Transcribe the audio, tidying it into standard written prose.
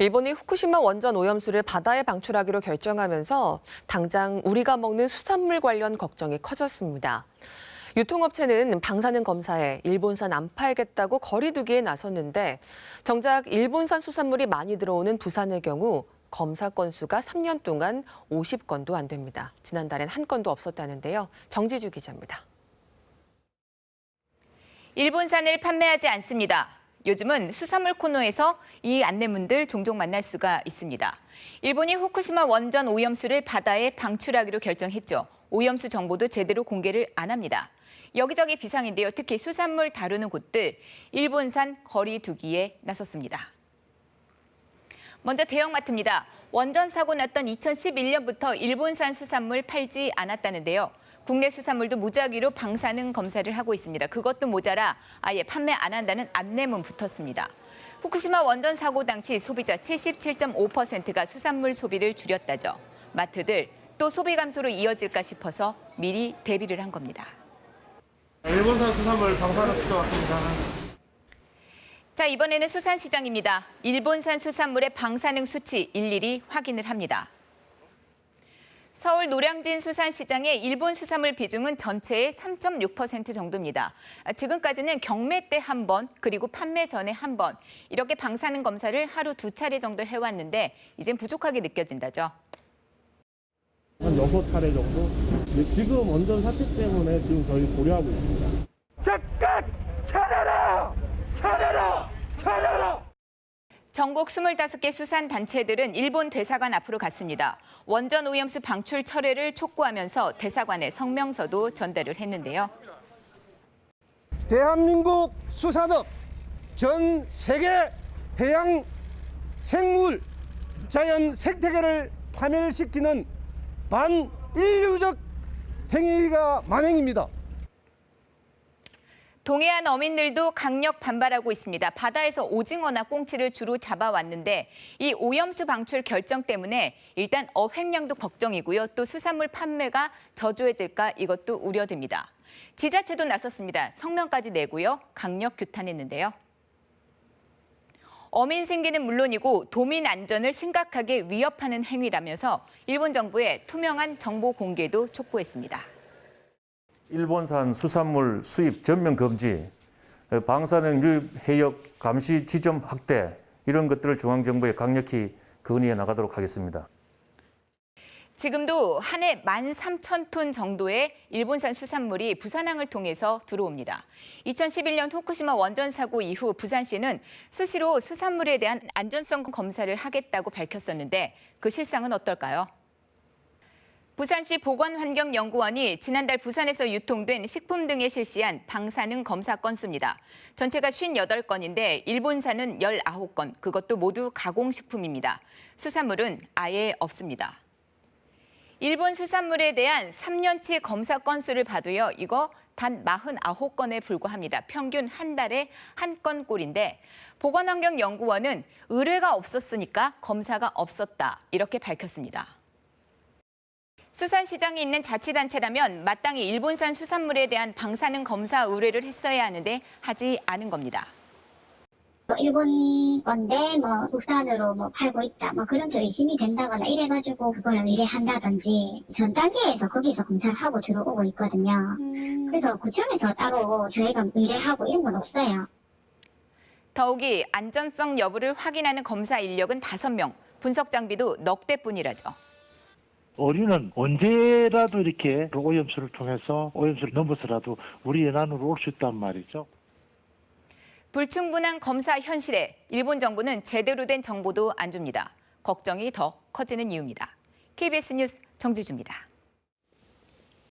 일본이 후쿠시마 원전 오염수를 바다에 방출하기로 결정하면서 당장 우리가 먹는 수산물 관련 걱정이 커졌습니다. 유통업체는 방사능 검사에 일본산 안 팔겠다고 거리두기에 나섰는데 정작 일본산 수산물이 많이 들어오는 부산의 경우 검사 건수가 3년 동안 50건도 안 됩니다. 지난달엔 한 건도 없었다는데요. 정지주 기자입니다. 일본산을 판매하지 않습니다. 요즘은 수산물 코너에서 이 안내문들 종종 만날 수가 있습니다. 일본이 후쿠시마 원전 오염수를 바다에 방출하기로 결정했죠. 오염수 정보도 제대로 공개를 안 합니다. 여기저기 비상인데요. 특히 수산물 다루는 곳들 일본산 거리두기에 나섰습니다. 먼저 대형마트입니다. 원전 사고 났던 2011년부터 일본산 수산물 팔지 않았다는데요. 국내 수산물도 무작위로 방사능 검사를 하고 있습니다. 그것도 모자라 아예 판매 안 한다는 안내문 붙었습니다. 후쿠시마 원전 사고 당시 소비자 77.5%가 수산물 소비를 줄였다죠. 마트들 또 소비 감소로 이어질까 싶어서 미리 대비를 한 겁니다. 일본산 수산물 방사능 수정왔습니다. 자, 이번에는 수산시장입니다. 일본산 수산물의 방사능 수치 일일이 확인을 합니다. 서울 노량진 수산시장의 일본 수산물 비중은 전체의 3.6% 정도입니다. 지금까지는 경매 때 한 번, 그리고 판매 전에 한 번, 이렇게 방사능 검사를 하루 2차례 정도 해왔는데 이젠 부족하게 느껴진다죠. 한 6차례 정도? 근데 지금 원전 사태 때문에 지금 저희 고려하고 있습니다. 잠깐! 차려라! 차려라! 차려라! 전국 25개 수산단체들은 일본 대사관 앞으로 갔습니다. 원전 오염수 방출 철회를 촉구하면서 대사관에 성명서도 전달을 했는데요. 대한민국 수산업 전 세계 해양 생물 자연 생태계를 파멸시키는 반인류적 행위가 만행입니다. 동해안 어민들도 강력 반발하고 있습니다. 바다에서 오징어나 꽁치를 주로 잡아왔는데 이 오염수 방출 결정 때문에 일단 어획량도 걱정이고요. 또 수산물 판매가 저조해질까 이것도 우려됩니다. 지자체도 나섰습니다. 성명까지 내고요. 강력 규탄했는데요. 어민 생계는 물론이고 도민 안전을 심각하게 위협하는 행위라면서 일본 정부의 투명한 정보 공개도 촉구했습니다. 일본산 수산물 수입 전면 금지, 방사능 유입 해역 감시 지점 확대 이런 것들을 중앙정부에 강력히 건의해 나가도록 하겠습니다. 지금도 한 해 13,000톤 정도의 일본산 수산물이 부산항을 통해서 들어옵니다. 2011년 후쿠시마 원전 사고 이후 부산시는 수시로 수산물에 대한 안전성 검사를 하겠다고 밝혔었는데 그 실상은 어떨까요? 부산시 보건환경연구원이 지난달 부산에서 유통된 식품 등에 실시한 방사능 검사 건수입니다. 전체가 58건인데 일본산은 19건, 그것도 모두 가공식품입니다. 수산물은 아예 없습니다. 일본 수산물에 대한 3년치 검사 건수를 봐도요, 이거 단 49건에 불과합니다. 평균 한 달에 한 건꼴인데 보건환경연구원은 의뢰가 없었으니까 검사가 없었다, 이렇게 밝혔습니다. 수산시장이 있는 자치단체라면 마땅히 일본산 수산물에 대한 방사능 검사 의뢰를 했어야 하는데 하지 않은 겁니다. 일본 건데 국산으로 팔고 있다 그런 좀 의심이 된다거나 이래가지고 그걸 의뢰한다든지 전 단계에서 거기서 검사를 하고 들어오고 있거든요. 그래서 구청에서 따로 저희가 의뢰하고 이런 건 없어요. 더욱이 안전성 여부를 확인하는 검사 인력은 5명, 분석 장비도 넉 대뿐이라죠. 우리는 언제라도 이렇게 오염수를 통해서 오염수를 넘어서라도 우리 연안으로 올 수 있단 말이죠. 불충분한 검사 현실에 일본 정부는 제대로 된 정보도 안 줍니다. 걱정이 더 커지는 이유입니다. KBS 뉴스 정지주입니다.